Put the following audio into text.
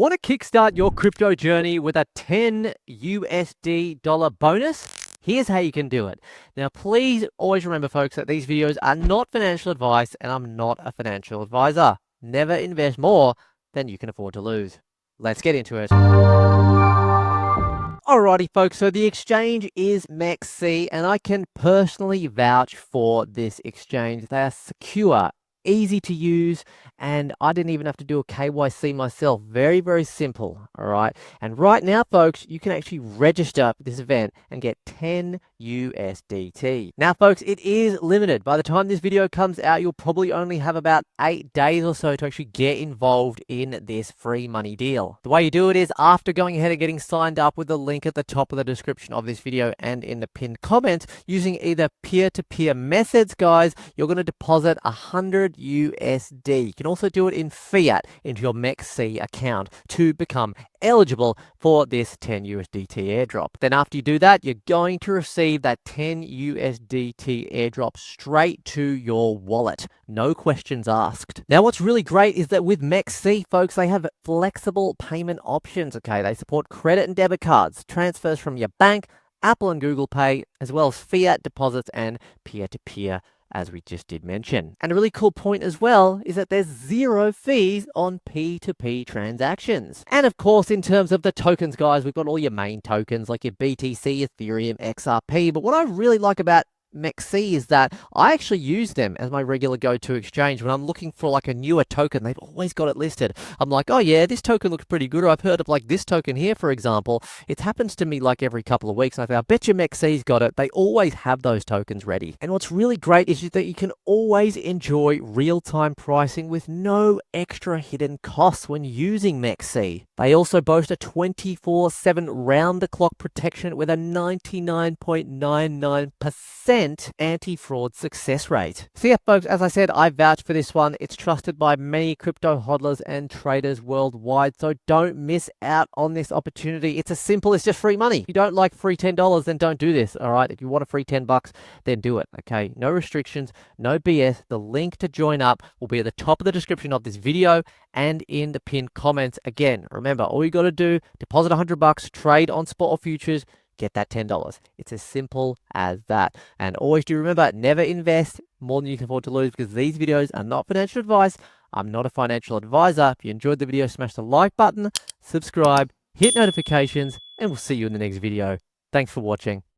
Want to kickstart your crypto journey with a 10 USD dollar bonus? Here's how you can do it. Now, please always remember, folks, that these videos are not financial advice and I'm not a financial advisor. Never invest more than you can afford to lose. Let's get into it. Alrighty, folks, so the exchange is MEXC and I can personally vouch for this exchange. They are secure, easy to use, and I didn't even have to do a KYC myself. Very, very simple. All right. And right now, folks, you can actually register for this event and get 10 USDT. Now, folks, it is limited. By the time this video comes out, you'll probably only have about 8 days or so to actually get involved in this free money deal. The way you do it is after going ahead and getting signed up with the link at the top of the description of this video and in the pinned comment, using either peer-to-peer methods, guys, you're going to deposit 100 USD. You can also do it in Fiat into your MEXC account to become eligible for this 10 USDT airdrop. Then after you do that, you're going to receive that 10 USDT airdrop straight to your wallet. No questions asked. Now, what's really great is that with MEXC, folks, they have flexible payment options, okay? They support credit and debit cards, transfers from your bank, Apple and Google Pay, as well as fiat deposits and peer-to-peer, as we just did mention. And a really cool point as well is that there's 0 fees on P2P transactions. And of course, in terms of the tokens, guys, we've got all your main tokens like your BTC, Ethereum, XRP. But what I really like about MEXC is that I actually use them as my regular go-to exchange when I'm looking for like a newer token. They've always got it listed. I'm like, oh yeah, this token looks pretty good. Or I've heard of like this token here, for example. It happens to me like every couple of weeks. And I think, I bet you MEXC's got it. They always have those tokens ready. And what's really great is that you can always enjoy real-time pricing with no extra hidden costs when using MEXC. They also boast a 24/7 round-the-clock protection with a 99.99% anti-fraud success rate. So yeah, folks, as I said, I vouch for this one. It's trusted by many crypto hodlers and traders worldwide, so don't miss out on this opportunity. It's as simple as just free money. If you don't like free $10, then don't do this, all right? If you want a free $10, then do it, okay? No restrictions, no BS. The link to join up will be at the top of the description of this video and in the pinned comments. Again, remember, all you got to do, deposit $100, trade on spot or futures, get that $10. It's as simple as that. And always do remember, never invest more than you can afford to lose, because these videos are not financial advice. I'm not a financial advisor. If you enjoyed the video, smash the like button, subscribe, hit notifications, and we'll see you in the next video. Thanks for watching.